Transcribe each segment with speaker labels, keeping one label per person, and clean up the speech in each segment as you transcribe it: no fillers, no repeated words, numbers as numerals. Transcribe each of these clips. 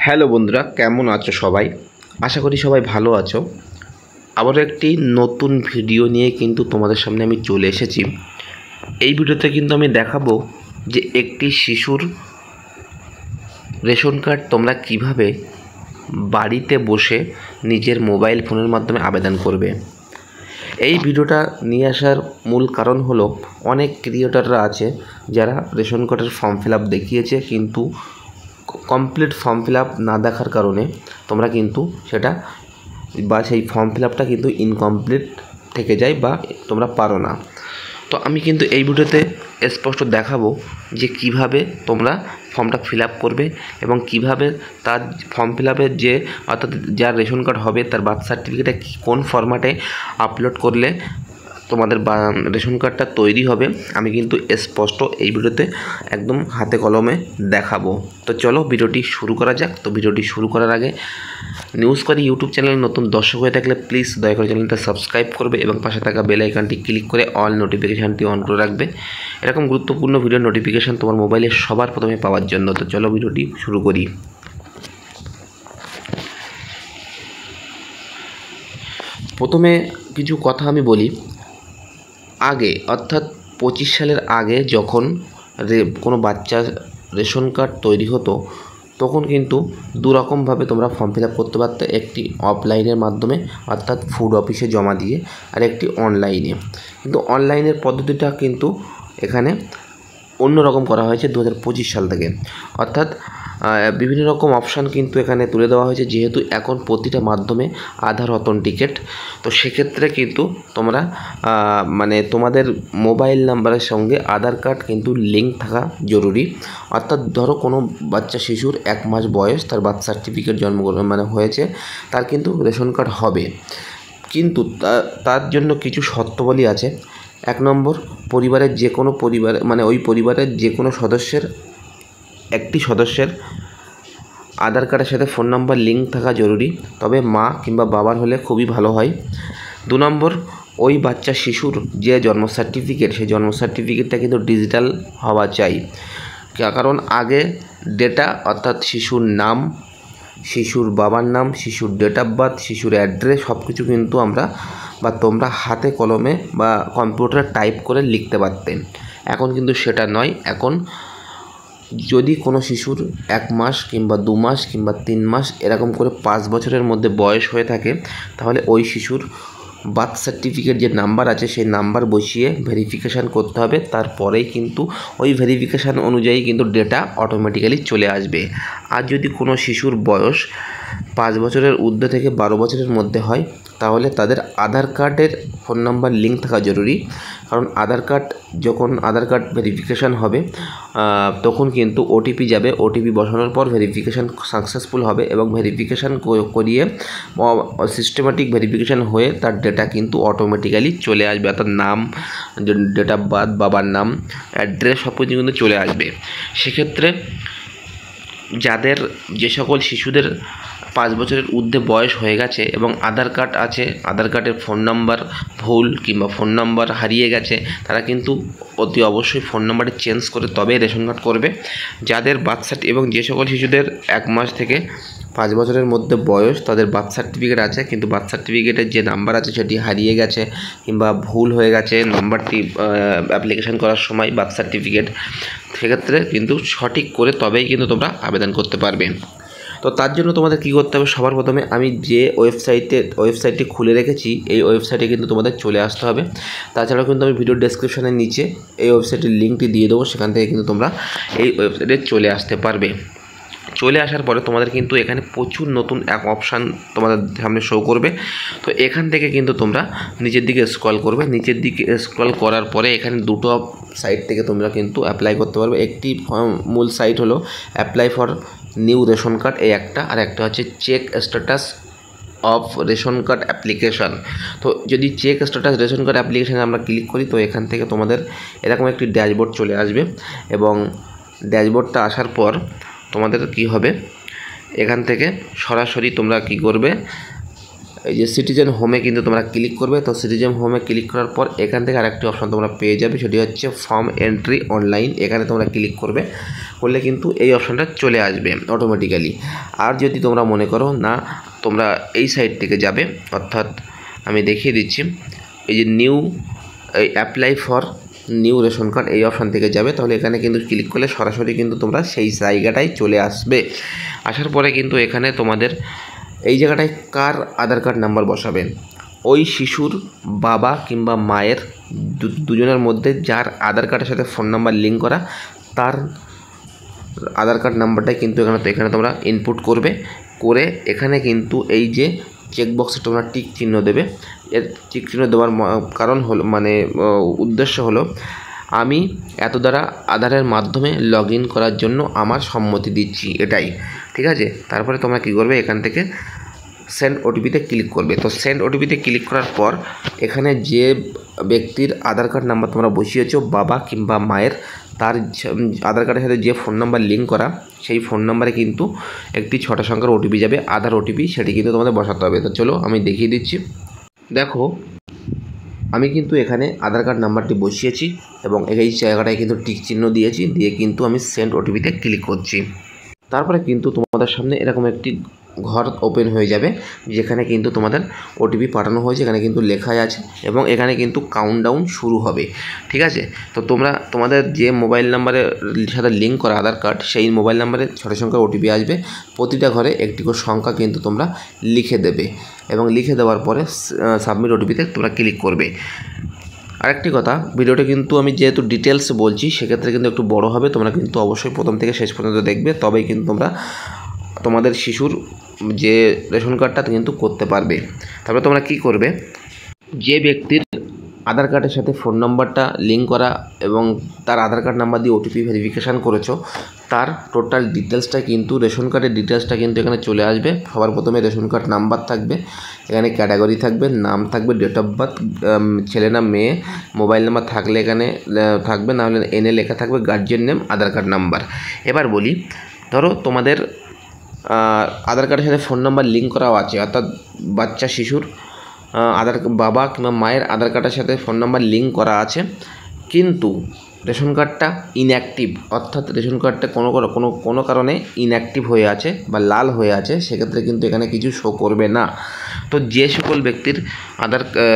Speaker 1: Hello বন্ধুরা, কেমন আছো সবাই? আশা করি সবাই ভালো আছো। আবারও একটি নতুন ভিডিও নিয়ে কিন্তু তোমাদের সামনে আমি চলে এসেছি। এই ভিডিওতে কিন্তু আমি দেখাবো যে একটি শিশুর রেশন কার্ড তোমরা কিভাবে বাড়িতে বসে নিজের মোবাইল ফোনের মাধ্যমে আবেদন করবে। এই ভিডিওটা নিয়ে আসার মূল কারণ হলো অনেক ক্রিয়েটররা আছে যারা রেশন কার্ডের ফর্ম ফিল আপ দেখিয়েছে, কিন্তু কমপ্লিট ফর্ম ফিল আপ না দেখার কারণে তোমরা কিন্তু সেটা বা সেই ফর্ম ফিল আপটা কিন্তু ইনকমপ্লিট থেকে যায় বা তোমরা পারো না। তো আমি কিন্তু এই ভিডিওতে স্পষ্ট দেখাবো যে কিভাবে তোমরা ফর্মটা ফিল আপ করবে এবং কিভাবে তার ফর্ম ফিল আপের যে অর্থাৎ যার রেশন কার্ড হবে তার বার্থ সার্টিফিকেটে কোন ফরম্যাটে আপলোড করলে তোমাদের রেশন কার্ডটা তৈরি হবে, আমি কিন্তু স্পষ্ট এই ভিডিওতে একদম হাতে কলমে দেখাবো। তো চলো ভিডিওটি শুরু করা যাক। তো ভিডিওটি শুরু করার আগে নিউজ করি ইউটিউব চ্যানেলে নতুন দর্শক হয়ে থাকলে প্লিজ দয়া করে চ্যানেলটা সাবস্ক্রাইব করবে এবং পাশে থাকা বেল আইকনটি ক্লিক করে অল নোটিফিকেশানটি অন করে রাখবে এরকম গুরুত্বপূর্ণ ভিডিও নোটিফিকেশান তোমার মোবাইলে সবার প্রথমে পাওয়ার জন্য। তো চলো ভিডিওটি শুরু করি। প্রথমে কিছু কথা আমি বলি। আগে অর্থাৎ 25 সালের আগে যখন কোনো বাচ্চার রেশন কার্ড তৈরি হতো তখন কিন্তু দুরকমভাবে তোমরা ফর্ম ফিল আপ করতে পারতে। একটি অফলাইনের মাধ্যমে অর্থাৎ ফুড অফিসে জমা দিয়ে, আর একটি অনলাইনে। কিন্তু অনলাইনের পদ্ধতিটা কিন্তু এখানে অন্যরকম করা হয়েছে 2025 সাল থেকে। অর্থাৎ বিভিন্ন রকম অপশান কিন্তু এখানে তুলে দেওয়া হয়েছে, যেহেতু এখন প্রতিটা মাধ্যমে আধার অথেন্টিকেট। তো সেক্ষেত্রে কিন্তু তোমরা তোমাদের মোবাইল নাম্বারের সঙ্গে আধার কার্ড কিন্তু লিঙ্ক থাকা জরুরি। অর্থাৎ ধরো কোনো বাচ্চা শিশুর 1 মাস বয়স, তার বার্থ সার্টিফিকেট হয়েছে, তার কিন্তু রেশন কার্ড হবে, কিন্তু তার জন্য কিছু শর্তাবলী আছে। 1 নম্বর, পরিবারের যে কোনো ওই পরিবারের যে কোনো একটি সদস্যের আধার কার্ডের সাথে ফোন নাম্বার লিঙ্ক থাকা জরুরি, তবে মা কিংবা বাবার হলে খুবই ভালো হয়। 2 নম্বর, ওই বাচ্চা শিশুর যে জন্ম সার্টিফিকেট, সেই জন্ম সার্টিফিকেটটা কিন্তু ডিজিটাল হওয়া চাই। কারণ আগে ডেটা অর্থাৎ শিশুর নাম, শিশুর বাবার নাম, শিশুর ডেট অফ বার্থ, শিশুর অ্যাড্রেস সব কিছু কিন্তু তোমরা হাতে কলমে বা কম্পিউটারে টাইপ করে লিখতে পারতেন। এখন কিন্তু সেটা নয়। এখন যদি কোনো শিশুর 1 মাস কিংবা 2 মাস কিংবা 3 মাস এরকম করে 5 বছরের মধ্যে বয়স হয়ে থাকে, তাহলে ওই শিশুর বার্থ সার্টিফিকেট যে নাম্বার আছে সেই নাম্বার বসিয়ে ভেরিফিকেশান করতে হবে। তারপরেই কিন্তু ওই ভেরিফিকেশান অনুযায়ী কিন্তু ডেটা অটোমেটিক্যালি চলে আসবে। আর যদি কোনো শিশুর বয়স 5 বছরের ঊর্ধ্বে থেকে 12 বছরের মধ্যে হয়, তাহলে তাদের আধার কার্ডের ফোন নাম্বার লিঙ্ক থাকা জরুরি। কারণ যখন আধার কার্ড ভেরিফিকেশান হবে তখন কিন্তু ওটিপি যাবে। ওটিপি বসানোর পর ভেরিফিকেশান সাকসেসফুল হবে এবং ভেরিফিকেশান করিয়ে সিস্টেমেটিক ভেরিফিকেশান হয়ে তার ডেটা কিন্তু অটোমেটিক্যালি চলে আসবে। অর্থাৎ নাম, ডেট অফ বার্থ, বাবার নাম, অ্যাড্রেস সব কিছু কিন্তু চলে আসবে। সেক্ষেত্রে যে সকল শিশুদের 5 বছরের ঊর্ধ্বে বয়স হয়ে গেছে এবং আধার কার্ড আছে, আধার কার্ডের ফোন নাম্বার ভুল কিংবা ফোন নাম্বার হারিয়ে গেছে, তারা কিন্তু অতি অবশ্যই ফোন নাম্বারটি চেঞ্জ করে তবেই রেশন কার্ড করবে। যাদের বার্থ সার্টিফিকেট এবং যে সকল শিশুদের 1 মাস থেকে 5 বছরের মধ্যে বয়স, তাদের বার্থ সার্টিফিকেট আছে কিন্তু বার্থ সার্টিফিকেটের যে নাম্বার আছে সেটি হারিয়ে গেছে কিংবা ভুল হয়ে গেছে নাম্বারটি অ্যাপ্লিকেশান করার সময় বার্থ সার্টিফিকেট, সেক্ষেত্রে কিন্তু সঠিক করে তবেই কিন্তু তোমরা আবেদন করতে পারবে। তো তার জন্য তোমাদের কী করতে হবে, সবার প্রথমে আমি যে ওয়েবসাইটটি খুলে রেখেছি এই ওয়েবসাইটে কিন্তু তোমাদের চলে আসতে হবে। তাছাড়াও কিন্তু আমি ভিডিও ডেসক্রিপশনের নিচে এই ওয়েবসাইটের লিঙ্কটি দিয়ে দেবো, সেখান থেকে কিন্তু তোমরা এই ওয়েবসাইটে চলে আসতে পারবে। চলে আসার পরে তোমাদের কিন্তু এখানে প্রচুর নতুন এক অপশান তোমাদের সামনে শো করবে। তো এখান থেকে কিন্তু তোমরা নিচের দিকে স্ক্রল করবে। নিচের দিকে স্ক্রল করার পরে এখানে দুটো সাইট থেকে তোমরা কিন্তু অ্যাপ্লাই করতে পারবে। একটি মূল সাইট হলো apply for new ration card, এই একটা, আর একটা হচ্ছে check status of ration card application. তো যদি চেক স্ট্যাটাস রেশন কার্ড অ্যাপ্লিকেশানে আমরা ক্লিক করি, তো এখান থেকে তোমাদের এরকম একটি ড্যাশবোর্ড চলে আসবে এবং ড্যাশবোর্ডটা আসার পর তোমাদের কি হবে, এখান থেকে সরাসরি তোমরা কি করবে, এই যে সিটিজেন হোমে কিন্তু তোমরা ক্লিক করবে। তো সিটিজেন হোমে ক্লিক করার পর এখান থেকে আরেকটি অপশান তোমরা পেয়ে যাবে, সেটি হচ্ছে ফর্ম এন্ট্রি অনলাইন। এখানে তোমরা ক্লিক করবে। করলে কিন্তু এই অপশানটা চলে আসবে অটোমেটিক্যালি। আর যদি তোমরা মনে করো না তোমরা এই সাইড থেকে যাবে, অর্থাৎ আমি দেখিয়ে দিচ্ছি, এই যে new apply for new ration card এই অপশান থেকে যাবে, তাহলে এখানে কিন্তু ক্লিক করলে সরাসরি কিন্তু তোমরা সেই জায়গাটায় চলে আসবে। আসার পরে কিন্তু এখানে তোমাদের এই জায়গাটায় কার আধার কার্ড নাম্বার বসাবেন, ওই শিশুর বাবা কিংবা মায়ের দুজনের মধ্যে যার আধার কার্ডের সাথে ফোন নাম্বার লিঙ্ক করা, তার আধার কার্ড নাম্বারটাই কিন্তু এখানে তোমরা ইনপুট করবে। করে এখানে কিন্তু এই যে চেকবক্সে তোমরা টিক চিহ্ন দেবে। এর টিক চিহ্ন দেওয়ার কারণ হলো, মানে উদ্দেশ্য হলো, আমি এত দ্বারা আধারের মাধ্যমে লগ ইন করার জন্য আমার সম্মতি দিচ্ছি, এটাই। ঠিক আছে, তারপরে তোমরা কী করবে, এখান থেকে সেন্ড ওটিপিতে ক্লিক করবে। তো সেন্ড ওটিপিতে ক্লিক করার পর এখানে যে ব্যক্তির আধার কার্ড নাম্বার তোমরা বসিয়েছো বাবা কিংবা মায়ের, তার আধার কার্ডের সাথে যে ফোন নাম্বার লিঙ্ক করা, সেই ফোন নাম্বারে কিন্তু একটি 6টা সংখ্যার ওটিপি যাবে, আধার ওটিপি, সেটি কিন্তু তোমাদের বসাতে হবে। তো চলো আমি দেখিয়ে দিচ্ছি। দেখো আমি কিন্তু এখানে আধার কার্ড নাম্বারটি বসিয়েছি এবং এই জায়গাটায় কিন্তু টিক চিহ্ন দিয়েছি, দিয়ে কিন্তু আমি সেন্ড ওটিপিতে ক্লিক করছি। তারপরে কিন্তু তোমাদের সামনে এরকম একটি ঘর ওপেন হয়ে যাবে, যেখানে কিন্তু তোমাদের ওটিপি পাঠানো হয়েছে, এখানে কিন্তু লেখাই আছে এবং এখানে কিন্তু কাউন্টডাউন শুরু হবে। ঠিক আছে, তো তোমরা তোমাদের যে মোবাইল নাম্বারের সাথে লিঙ্ক করা আধার কার্ড, সেই মোবাইল নাম্বারে 6টা সংখ্যার ওটিপি আসবে। প্রতিটা ঘরে একটি করে সংখ্যা কিন্তু তোমরা লিখে দেবে এবং লিখে দেওয়ার পরে সাবমিট ওটিপিতে তোমরা ক্লিক করবে। আরেকটি কথা, ভিডিওটা কিন্তু আমি যেহেতু ডিটেলস বলছি, সেক্ষেত্রে কিন্তু একটু বড় হবে, তোমরা কিন্তু অবশ্যই প্রথম থেকে শেষ পর্যন্ত দেখবে, তবেই কিন্তু তোমরা তোমাদের শিশুর যে রেশন কার্ডটা কিন্তু করতে পারবে। তারপরে তোমরা কি করবে, যে ব্যক্তির আধার কার্ডের সাথে ফোন নাম্বারটা লিঙ্ক করা এবং তার আধার কার্ড নাম্বার দিয়ে ওটিপি ভেরিফিকেশান করেছো, তার টোটাল ডিটেলসটা কিন্তু রেশন কার্ডের ডিটেলসটা কিন্তু এখানে চলে আসবে। সবার প্রথমে রেশন কার্ড নাম্বার থাকবে, এখানে ক্যাটাগরি থাকবে, নাম থাকবে, ডেট অফ বার্থ, ছেলে না মেয়ে, মোবাইল নাম্বার থাকলে এখানে থাকবে, নাহলে এনে লেখা থাকবে, গার্জিয়ান নেম, আধার কার্ড নাম্বার। এবার বলি, ধরো তোমাদের আধার কার্ডের সাথে ফোন নাম্বার লিঙ্ক করাও আছে, অর্থাৎ বাচ্চা শিশুর বাবা কিংবা মায়ের আধার কার্ডের সাথে ফোন নাম্বার লিঙ্ক করা আছে, কিন্তু রেশন কার্ডটা ইনঅ্যাক্টিভ, অর্থাৎ রেশন কার্ডটা কোনো কারণে ইনঅ্যাক্টিভ হয়ে আছে বা লাল হয়ে আছে, সেক্ষেত্রে কিন্তু এখানে কিছু শো করবে না। তো যে সকল ব্যক্তির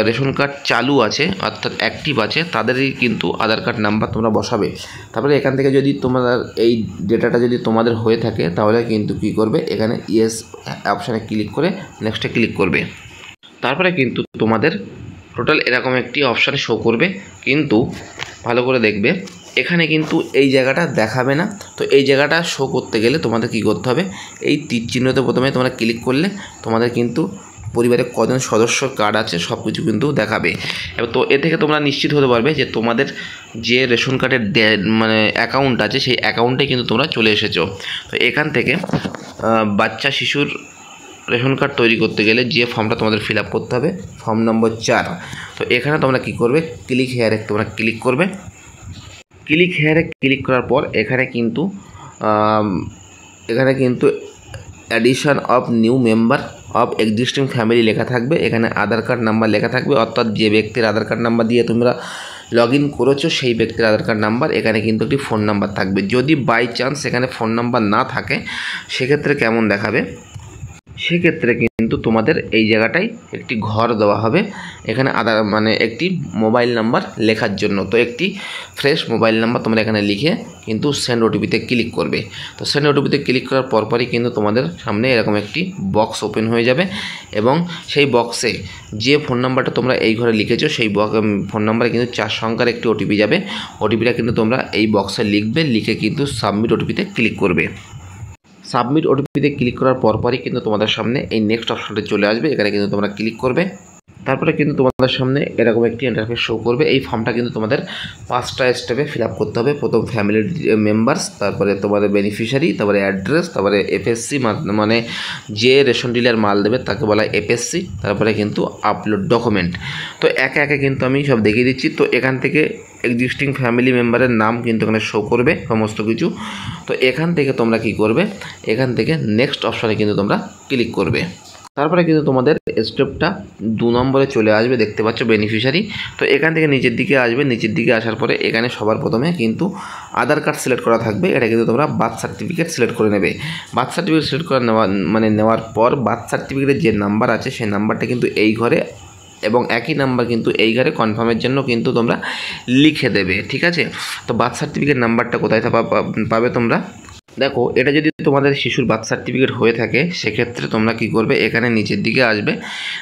Speaker 1: রেশন কার্ড চালু আছে, অর্থাৎ অ্যাক্টিভ আছে, তাদেরই কিন্তু আধার কার্ড নাম্বার তোমরা বসাবে। তারপরে এখান থেকে যদি তোমাদের এই ডেটাটা যদি তোমাদের হয়ে থাকে, তাহলে কিন্তু কী করবে, এখানে ইয়েস অপশানে ক্লিক করে নেক্সটে ক্লিক করবে। তারপরে কিন্তু তোমাদের টোটাল এরকম একটি অপশান শো করবে, কিন্তু ভালো করে দেখবে এখানে কিন্তু এই জায়গাটা দেখাবে না। তো এই জায়গাটা শো করতে গেলে তোমাদের কী করতে হবে, এই তীর চিহ্নতে প্রথমে তোমরা ক্লিক করলে তোমাদের কিন্তু পরিবারে কজন সদস্যর কার্ড আছে সব কিছু কিন্তু দেখাবে। এবার তো এ থেকে তোমরা নিশ্চিত হতে পারবে যে তোমাদের যে রেশন কার্ডের মানে অ্যাকাউন্ট আছে, সেই অ্যাকাউন্টে কিন্তু তোমরা চলে এসেছো। তো এখান থেকে বাচ্চা শিশুর রেশন কার্ড তৈরি করতে গেলে যে ফর্মটা তোমাদের ফিল আপ করতে হবে, ফর্ম নম্বর 4। তো এখানে তোমরা কী করবে, ক্লিক হেয়ারে তোমরা ক্লিক করবে। ক্লিক হেয়ারে ক্লিক করার পর এখানে কিন্তু addition of new member of existing family লেখা থাকবে, এখানে আধার কার্ড নাম্বার লেখা থাকবে, অর্থাৎ যে ব্যক্তির আধার কার্ড নাম্বার দিয়ে তোমরা লগ ইন করেছো সেই ব্যক্তির আধার কার্ড নাম্বার, এখানে কিন্তু একটি ফোন নাম্বার থাকবে। যদি বাই চান্স এখানে ফোন নাম্বার না থাকে, সেক্ষেত্রে কেমন দেখাবে, সেক্ষেত্রে কিন্তু তোমাদের এই জায়গাটায় একটি ঘর দেওয়া হবে, এখানে মানে একটি মোবাইল নাম্বার লেখার জন্য। তো একটি ফ্রেশ মোবাইল নাম্বার তোমরা এখানে লিখে কিন্তু সেন্ড ওটিপিতে ক্লিক করবে। তো সেন্ড ওটিপিতে ক্লিক করার পরপরই কিন্তু তোমাদের সামনে এরকম একটি বক্স ওপেন হয়ে যাবে এবং সেই বক্সে যে ফোন নাম্বারটা তোমরা এই ঘরে লিখেছো, সেই ফোন নাম্বারে কিন্তু 4 সংখ্যার একটি ওটিপি যাবে। ওটিপিটা কিন্তু তোমরা এই বক্সে লিখবে, লিখে কিন্তু সাবমিট ওটিপিতে ক্লিক করবে। সাবমিট ওটিপিতে ক্লিক করার পরপরই কিন্তু তোমাদের সামনে এই নেক্সট অপশনটা চলে আসবে, এখানে কিন্তু তোমরা ক্লিক করবে। তারপরে কিন্তু তোমাদের সামনে এরকম একটি ইন্টারফেস শো করবে। এই ফর্মটা কিন্তু তোমাদের 5টা স্টেপে ফিল আপ করতে হবে। প্রথম ফ্যামিলির মেম্বার্স, তারপরে তোমাদের বেনিফিশিয়ারি, তারপরে অ্যাড্রেস, তারপরে এফএসসি মানে যে রেশন ডিলার মাল দেবে তাকে বলা হয় এফএসসি, তারপরে কিন্তু আপলোড ডকুমেন্ট। তো একে একে কিন্তু আমি সব দেখিয়ে দিচ্ছি। তো এখান থেকে এক্সিস্টিং ফ্যামিলি মেম্বারের নাম কিন্তু এখানে শো করবে সমস্ত কিছু। তো এখান থেকে তোমরা কি করবে, এখান থেকে নেক্সট অপশানে কিন্তু তোমরা ক্লিক করবে। তারপরে কিন্তু তোমাদের স্টেপটা 2 নম্বরে চলে আসবে, দেখতে পাচ্ছ বেনিফিশিয়ারি। তো এখান থেকে নিচের দিকে আসবে, নিচের দিকে আসার পরে এখানে সবার প্রথমে কিন্তু আধার কার্ড সিলেক্ট করা থাকবে। এটা কিন্তু তোমরা বার্থ সার্টিফিকেট সিলেক্ট করে নেবে। বার্থ সার্টিফিকেট সিলেক্ট করে নেওয়ার পর বার্থ সার্টিফিকেটের যে নাম্বার আছে সেই নাম্বারটা কিন্তু এই ঘরে এবং একই নাম্বার কিন্তু এই ঘরে কনফার্মের জন্য কিন্তু তোমরা লিখে দেবে, ঠিক আছে। তো বার্থ সার্টিফিকেট নাম্বারটা কোথায় পাবে তোমরা দেখো, এটা যদি তোমাদের শিশুর বার্থ সার্টিফিকেট হয়ে থাকে সেক্ষেত্রে তোমরা কি করবে, এখানে নিচের দিকে আসবে।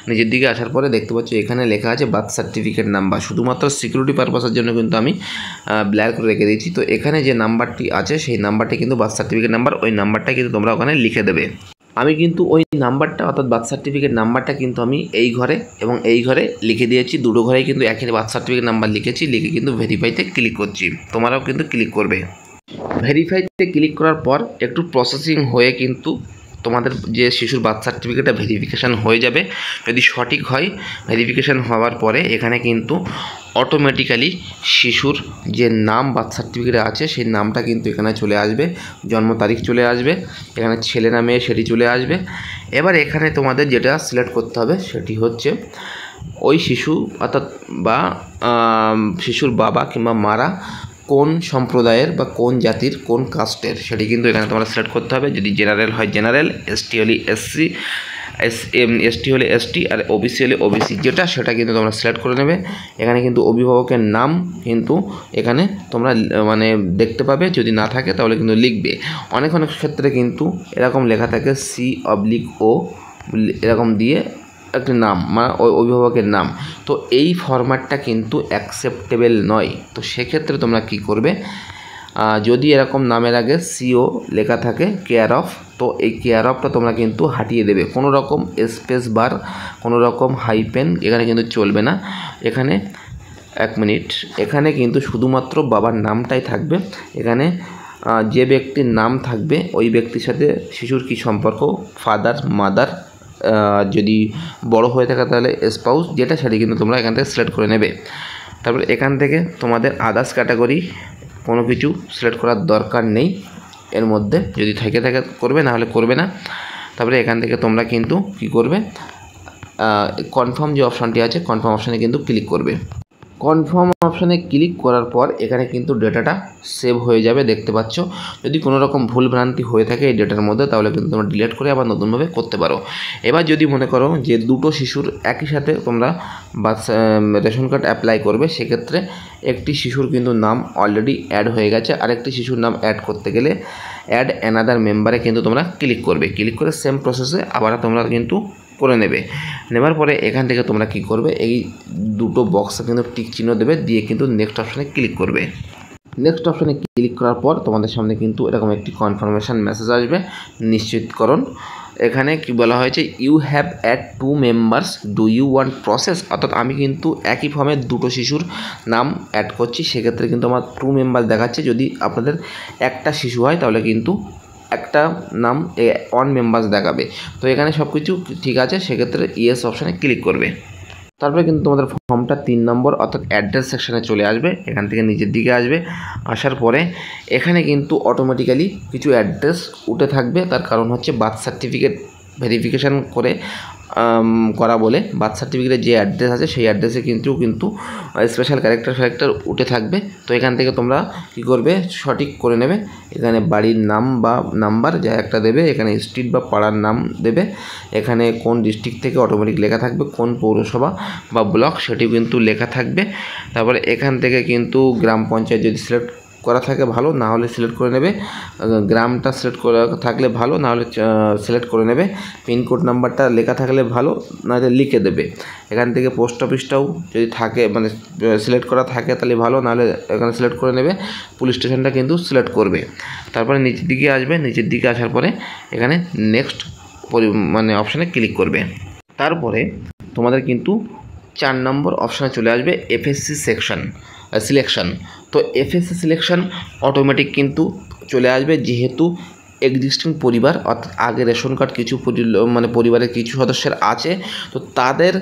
Speaker 1: নিচের দিকে আসার পরে দেখতে পাচ্ছ এখানে লেখা আছে বার্থ সার্টিফিকেট নাম্বার। শুধুমাত্র সিকিউরিটি পারপাসের জন্য কিন্তু আমি ব্ল্যাক করে রেখে দিয়েছি। তো এখানে যে নাম্বারটি আছে সেই নাম্বারটি কিন্তু বার্থ সার্টিফিকেট নাম্বার, ওই নাম্বারটা কিন্তু তোমরা ওখানে লিখে দেবে। আমি কিন্তু ওই নাম্বারটা অর্থাৎ বার্থ সার্টিফিকেট নাম্বারটা কিন্তু আমি এই ঘরে এবং এই ঘরে লিখে দিয়েছি। দুটো ঘরেই কিন্তু একই বার্থ সার্টিফিকেট নাম্বার লিখেছি, লিখে কিন্তু ভেরিফাইতে ক্লিক করছি। তোমরাও কিন্তু ক্লিক করবে। ভেরিফাইতে ক্লিক করার পর একটু প্রসেসিং হয়ে কিন্তু তোমাদের যে শিশুর বার্থ সার্টিফিকেটটা ভেরিফিকেশান হয়ে যাবে। যদি সঠিক হয়, ভেরিফিকেশান হওয়ার পরে এখানে কিন্তু অটোমেটিক্যালি শিশুর যে নাম বার্থ সার্টিফিকেটে আছে সেই নামটা কিন্তু এখানে চলে আসবে, জন্ম তারিখ চলে আসবে, এখানে ছেলে না মেয়ে সেটি চলে আসবে। এবার এখানে তোমাদের যেটা সিলেক্ট করতে হবে সেটি হচ্ছে ওই শিশু অর্থাৎ বা শিশুর বাবা কিংবা মারা কোন সম্প্রদায়ের বা কোন জাতির কোন কাস্টের সেটি কিন্তু এখানে তোমরা সিলেক্ট করতে হবে। যদি জেনারেল হয় জেনারেল, এসটি হলে এসসি, এসটি হলে এসটি, আর ওবিসি হলে ওবিসি, যেটা সেটা কিন্তু তোমরা সিলেক্ট করে নেবে। এখানে কিন্তু অভিভাবকের নাম কিন্তু এখানে তোমরা মানে দেখতে পাবে, যদি না থাকে তাহলে কিন্তু লিখবে। অনেক ক্ষেত্রে কিন্তু এরকম লেখা থাকে C/O এরকম দিয়ে একটি নাম মানে ওই অভিভাবকের নাম। তো এই ফরম্যাটটা কিন্তু অ্যাকসেপ্টেবল নয়। তো সেক্ষেত্রে তোমরা কি করবে, যদি এরকম নামের আগে CO লেখা থাকে কেয়ার অফ, তো এই কেয়ার অফটা তোমরা কিন্তু হাটিয়ে দেবে। কোনো রকম স্পেস বার, কোনো রকম হাইপেন এখানে কিন্তু চলবে না। এখানে 1 মিনিট, এখানে কিন্তু শুধুমাত্র বাবার নামটাই থাকবে। এখানে যে ব্যক্তির নাম থাকবে ওই ব্যক্তির সাথে শিশুর কী সম্পর্ক, ফাদার মাদার, যদি বড় হয়ে থাকে তাহলে স্পাউস, যেটা সেটি কিন্তু তোমরা এখান থেকে সিলেক্ট করে নেবে। তারপরে এখান থেকে তোমাদের আদার্স ক্যাটাগরি কোনো কিছু সিলেক্ট করার দরকার নেই এর মধ্যে, যদি থাকে করবে, না হলে করবে না। তারপরে এখান থেকে তোমরা কিন্তু কি করবে, কনফার্ম যে অপশানটি আছে কনফার্ম অপশানে কিন্তু ক্লিক করবে। কনফার্ম অপশানে ক্লিক করার পর এখানে কিন্তু ডেটাটা সেভ হয়ে যাবে, দেখতে পাচ্ছ। যদি কোনো রকম ভুলভ্রান্তি হয়ে থাকে এই ডেটার মধ্যে তাহলে কিন্তু তোমরা ডিলিট করে আবার নতুনভাবে করতে পারো। এবার যদি মনে করো যে দুটো শিশুর একই সাথে তোমরা রেশন কার্ড অ্যাপ্লাই করবে, সেক্ষেত্রে একটি শিশুর কিন্তু নাম অলরেডি অ্যাড হয়ে গেছে, আরেকটি শিশুর নাম অ্যাড করতে গেলে অ্যাড অ্যানাদার মেম্বারে কিন্তু তোমরা ক্লিক করবে। ক্লিক করে সেম প্রসেসে আবার তোমরা কিন্তু করে নেবার পরে এখান থেকে তোমরা কি করবে, এই দুটো বক্সে কিন্তু টিক চিহ্ন দেবে, দিয়ে কিন্তু নেক্সট অপশানে ক্লিক করবে। নেক্সট অপশানে ক্লিক করার পর তোমাদের সামনে কিন্তু এরকম একটি কনফার্মেশন মেসেজ আসবে, নিশ্চিতকরণ। এখানে কি বলা হয়েছে, you have add 2 members, do you want process, অর্থাৎ আমি কিন্তু একই ফর্মে দুটো শিশুর নাম অ্যাড করছি, সেক্ষেত্রে কিন্তু আমার 2 মেম্বার দেখাচ্ছে। যদি আপনাদের একটা শিশু হয় তাহলে কিন্তু একটা নাম 1 মেম্বার্স দেখাবে। তো এখানে সব কিছু ঠিক আছে, সেক্ষেত্রে ইয়েস অপশানে ক্লিক করবে। তারপরে কিন্তু তোমাদের ফর্মটা 3 নম্বর অর্থাৎ অ্যাড্রেস সেকশানে চলে আসবে। এখান থেকে নিচের দিকে আসবে, আসার পরে এখানে কিন্তু অটোমেটিক্যালি কিছু অ্যাড্রেস উঠে থাকবে। তার কারণ হচ্ছে বার্থ সার্টিফিকেট ভেরিফিকেশান করা বলে বার্থ সার্টিফিকেটের যে অ্যাড্রেস আছে সেই অ্যাড্রেসে কিন্তু স্পেশাল ক্যারেক্টার উঠে থাকবে। তো এখান থেকে তোমরা কী করবে, সঠিক করে নেবে। এখানে বাড়ির নাম বা নাম্বার যা একটা দেবে, এখানে স্ট্রিট বা পাড়ার নাম দেবে, এখানে কোন ডিস্ট্রিক্ট থেকে অটোমেটিক লেখা থাকবে, কোন পৌরসভা বা ব্লক সেটিও কিন্তু লেখা থাকবে। তারপরে এখান থেকে কিন্তু গ্রাম পঞ্চায়েত যদি সিলেক্ট করা থাকে ভালো, না হলে সিলেক্ট করে নেবে। গ্রামটা সিলেক্ট করা থাকলে ভালো, না হলে সিলেক্ট করে নেবে। পিনকোড নাম্বারটা লেখা থাকলে ভালো, না হলে লিখে দেবে। এখান থেকে পোস্ট অফিসটাও যদি থাকে মানে সিলেক্ট করা থাকে তাহলে ভালো, নাহলে এখানে সিলেক্ট করে নেবে। পুলিশ স্টেশনটা কিন্তু সিলেক্ট করবে। তারপরে নিচের দিকে আসবে, নিচের দিকে আসার পরে এখানে নেক্সট মানে অপশানে ক্লিক করবে। তারপরে তোমাদের কিন্তু 4 নম্বর অপশানে চলে আসবে এফএসসি সিলেকশন। তো এফএসসি সিলেকশন অটোমেটিক কিন্তু চলে আসবে, যেহেতু এক্সিস্টিং পরিবার অর্থাৎ আগে রেশন কার্ড কিছু মানে পরিবারের কিছু সদস্যের আছে, তো তাদের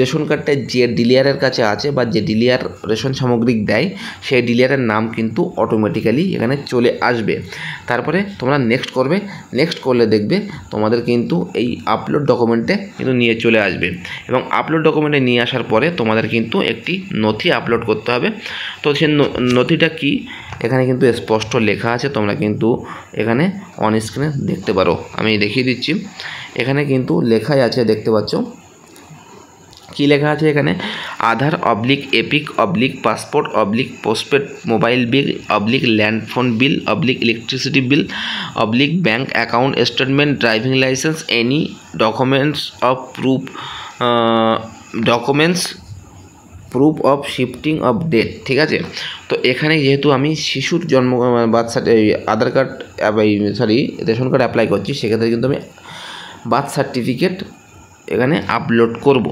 Speaker 1: রেশন কার্ডটা যে ডিলারের কাছে আছে বা যে ডিলার রেশন সামগ্রী দেয় সেই ডিলারের নাম কিন্তু অটোমেটিক্যালি এখানে চলে আসবে। তারপরে তোমরা নেক্সট করবে, নেক্সট করলে দেখবে তোমাদের কিন্তু এই আপলোড ডকুমেন্টে কিন্তু নিয়ে চলে আসবে এবং আপলোড ডকুমেন্টে নিয়ে আসার পরে তোমাদের কিন্তু একটি নথি আপলোড করতে হবে। তো সেই নথিটা কি এখানে কিন্তু স্পষ্ট লেখা আছে, তোমরা কিন্তু এখানে অন স্ক্রিনে দেখতে পারো, আমি দেখিয়ে দিচ্ছি। এখানে কিন্তু লেখাই আছে, দেখতে পাচ্ছ কি লেখা আছে এখানে, Aadhaar oblique EPIC oblique passport oblique postpaid mobile bill oblique land phone bill oblique electricity bill oblique bank account statement driving licence any documents of proof of shifting of date. ঠিক আছে, তো এখানে যেহেতু আমি শিশুর জন্ম birth Aadhaar card ration card apply করছি, সেক্ষেত্রে কিন্তু আমি বার্থ সার্টিফিকেট এখানে আপলোড করব।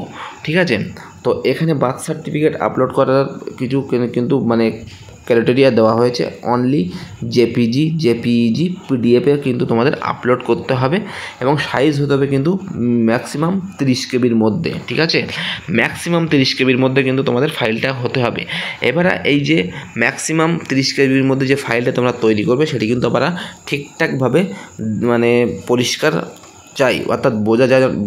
Speaker 1: ঠিক আছে, তো এখানে বার্থ সার্টিফিকেট আপলোড করার কিছু কিন্তু মানে ক্রাইটেরিয়া দেওয়া হয়েছে। অনলি জেপিজি জেপিইজি পিডিএফে কিন্তু তোমাদের আপলোড করতে হবে এবং সাইজ হতে হবে কিন্তু ম্যাক্সিমাম 30 কেবির মধ্যে। ঠিক আছে, ম্যাক্সিমাম 30 কেবির মধ্যে কিন্তু তোমাদের ফাইলটা হতে হবে। এবারে এই যে ম্যাক্সিমাম 30 কেবির মধ্যে যে ফাইলটা তোমরা তৈরি করবে সেটি কিন্তু আবার ঠিকঠাকভাবে মানে পরিষ্কার চাই, অর্থাৎ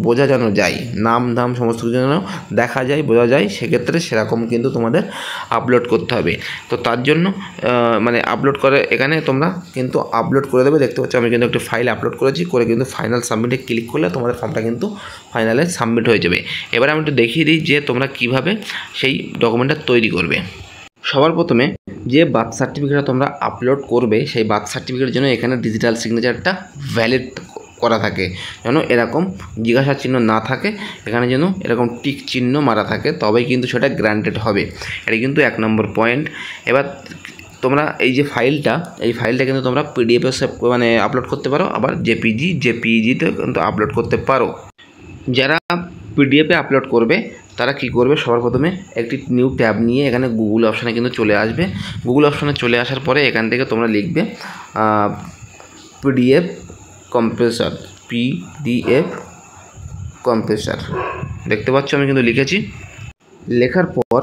Speaker 1: বোঝা যেন যায়, নাম ধাম সমস্ত কিছু যেন দেখা যায়, বোঝা যায়, সেক্ষেত্রে সেরকম কিন্তু তোমাদের আপলোড করতে হবে। তো তার জন্য মানে আপলোড করে এখানে তোমরা কিন্তু আপলোড করে দেবে। দেখতে পাচ্ছ আমি কিন্তু একটি ফাইল আপলোড করেছি, করে কিন্তু ফাইনাল সাবমিটে ক্লিক করলে তোমাদের ফর্মটা কিন্তু ফাইনালে সাবমিট হয়ে যাবে। এবার আমি একটু দেখিয়ে দিই যে তোমরা কিভাবে সেই ডকুমেন্টটা তৈরি করবে। সবার প্রথমে যে বার্থ সার্টিফিকেটটা তোমরা আপলোড করবে সেই বার্থ সার্টিফিকেটের জন্য এখানে ডিজিটাল সিগনেচারটা ভ্যালিড করা থাকে, যেন এরকম জিজ্ঞাসা চিহ্ন না থাকে, এখানে যেন এরকম টিক চিহ্ন মারা থাকে, তবেই কিন্তু সেটা গ্রান্টেড হবে। এটা কিন্তু 1 নম্বর পয়েন্ট। এবার তোমরা এই যে ফাইলটা, এই ফাইলটা কিন্তু তোমরা পিডিএফে মানে আপলোড করতে পারো, আবার জেপিইজিতে কিন্তু আপলোড করতে পারো। যারা পিডিএফে আপলোড করবে তারা কি করবে, সবার প্রথমে একটি নিউ ট্যাব নিয়ে এখানে গুগল অপশানে কিন্তু চলে আসবে। গুগল অপশানে চলে আসার পরে এখান থেকে তোমরা লিখবে পিডিএফ কম্প্রেসার, পিডিএফ কম্প্রেসার। দেখতে পাচ্ছ আমি কিন্তু লিখেছি। লেখার পর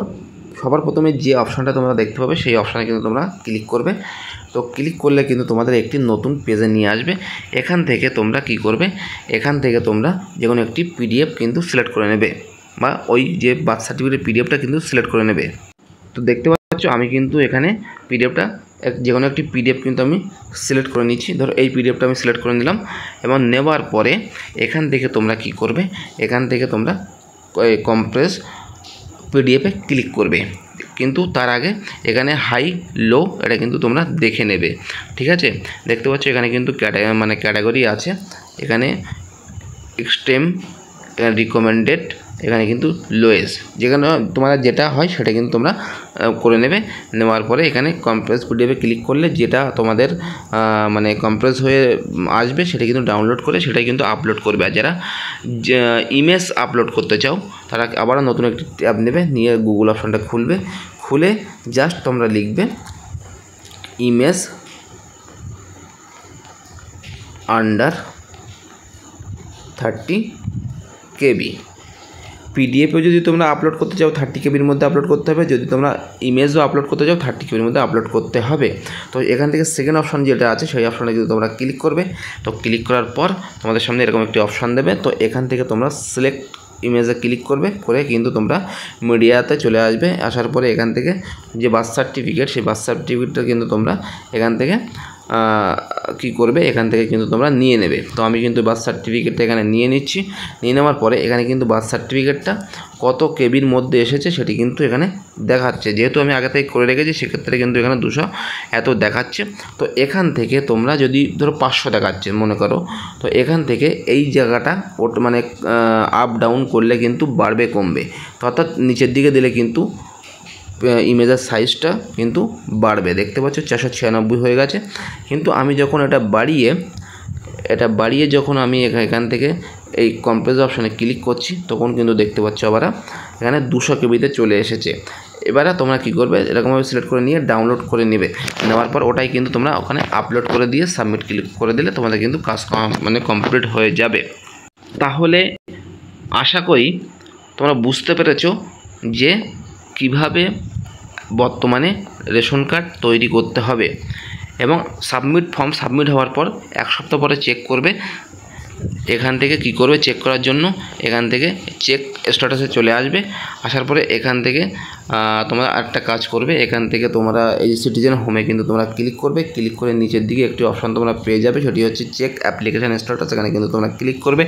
Speaker 1: সবার প্রথমে যে অপশানটা তোমরা দেখতে পাবে সেই অপশানে কিন্তু তোমরা ক্লিক করবে। তো ক্লিক করলে কিন্তু তোমাদের একটি নতুন পেজে নিয়ে আসবে। এখান থেকে তোমরা কি করবে, এখান থেকে তোমরা যে কোনো একটি পিডিএফ কিন্তু সিলেক্ট করে নেবে, বা ওই যে বার্থ সার্টিফিকেটের পিডিএফটা কিন্তু সিলেক্ট করে নেবে। তো দেখতে পাচ্ছ আমি কিন্তু এখানে পিডিএফটা যে কোনো একটি পিডিএফ কিন্তু আমি সিলেক্ট করে নিচ্ছি। ধরো এই পিডিএফটা আমি সিলেক্ট করে নিলাম এবং নেওয়ার পরে এখান থেকে তোমরা কি করবে, এখান থেকে তোমরা কম্প্রেস পিডিএফে ক্লিক করবে, কিন্তু তার আগে এখানে হাই লো এটা কিন্তু তোমরা দেখে নেবে। ঠিক আছে, দেখতে পাচ্ছ এখানে কিন্তু ক্যাটাগরি আছে, এখানে এক্সট্রিম, এখানে রিকমেন্ডেড, এখানে কিন্তু লোয়েস্ট, যেখানে তোমাদের যেটা হয় সেটা কিন্তু তোমরা করে নেবে। নেওয়ার পরে এখানে কম্প্রেস পিডিএফে ক্লিক করলে যেটা তোমাদের মানে কম্প্রেস হয়ে আসবে সেটা কিন্তু ডাউনলোড করে সেটাই কিন্তু আপলোড করবে। আর যারা ইমেজ আপলোড করতে চাও তারা আবারও নতুন একটি ট্যাব নেবে, নিয়ে গুগল অপশানটা খুলবে, খুলে জাস্ট তোমরা লিখবে ইমেজ আন্ডার 30 কেবি। পিডিএফও যদি তোমরা আপলোড করতে চাও 30 কেবির মধ্যে আপলোড করতে হবে, যদি তোমরা ইমেজও আপলোড করতে চাও 30 কেবির মধ্যে আপলোড করতে হবে। তো এখান থেকে সেকেন্ড অপশান যেটা আছে সেই অপশানে কিন্তু তোমরা ক্লিক করবে। তো ক্লিক করার পর তোমাদের সামনে এরকম একটি অপশান দেবে, তো এখান থেকে তোমরা সিলেক্ট ইমেজে ক্লিক করবে, করে কিন্তু তোমরা মিডিয়াতে চলে আসবে। আসার পরে এখান থেকে যে বার্থ সার্টিফিকেট সেই বার্থ সার্টিফিকেটটা কিন্তু তোমরা এখান থেকে কি করবে, এখান থেকে কিন্তু তোমরা নিয়ে নেবে। তো আমি কিন্তু বার্থ সার্টিফিকেটটা এখানে নিয়ে নিচ্ছি। নিয়ে নেওয়ার পরে এখানে কিন্তু বার্থ সার্টিফিকেটটা কত কেবির মধ্যে এসেছে সেটি কিন্তু এখানে দেখাচ্ছে, যেহেতু আমি আগে থেকে করে রেখেছি সেক্ষেত্রে কিন্তু এখানে 200 এত দেখাচ্ছে। তো এখান থেকে তোমরা যদি ধরো 500 দেখাচ্ছে মনে করো, তো এখান থেকে এই জায়গাটা মানে আপ ডাউন করলে কিন্তু বাড়বে কমবে, তো অর্থাৎ নিচের দিকে দিলে কিন্তু ইমেজের সাইজটা কিন্তু বাড়বে। দেখতে পাচ্ছ 496 হয়ে গেছে, কিন্তু আমি যখন এটা বাড়িয়ে যখন আমি এখান থেকে এই কম্প্রেস অপশানে ক্লিক করছি তখন কিন্তু দেখতে পাচ্ছ আবার এখানে 200 কেবিতে চলে এসেছে। এবারে তোমরা কী করবে, এরকমভাবে সিলেক্ট করে নিয়ে ডাউনলোড করে নেবে। নেওয়ার পর ওটাই কিন্তু তোমরা ওখানে আপলোড করে দিয়ে সাবমিট ক্লিক করে দিলে তোমাদের কিন্তু কাজ কমপ্লিট হয়ে যাবে। তাহলে আশা করি তোমরা বুঝতে পেরেছো যে কিভাবে বর্তমানে রেশন কার্ড তৈরি করতে হবে, এবং ফর্ম সাবমিট হওয়ার পর 1 সপ্তাহ পরে চেক করবে। এখান থেকে কি করবে, চেক করার জন্য এখান থেকে চেক স্ট্যাটাসে চলে আসবে। আসার পরে এখান থেকে তোমরা আরেকটা কাজ করবে, এখান থেকে তোমরা এই সিটিজেন হোমে কিন্তু তোমরা ক্লিক করবে। ক্লিক করে নিচের দিকে একটি অপশন তোমরা পেয়ে যাবে, সেটি হচ্ছে চেক অ্যাপ্লিকেশান স্ট্যাটাস। এখানে কিন্তু তোমরা ক্লিক করবে।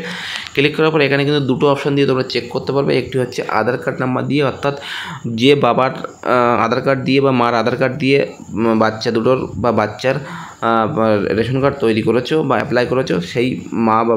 Speaker 1: ক্লিক করার পর এখানে কিন্তু দুটো অপশন দিয়ে তোমরা চেক করতে পারবে। একটি হচ্ছে আধার কার্ড নাম্বার দিয়ে, অর্থাৎ যে বাবার আধার কার্ড দিয়ে বা মার আধার কার্ড দিয়ে বাচ্চা দুটোর বা বাচ্চার রেশন কার্ড তৈরি করেছো বা অ্যাপ্লাই করেছো, সেই মা বা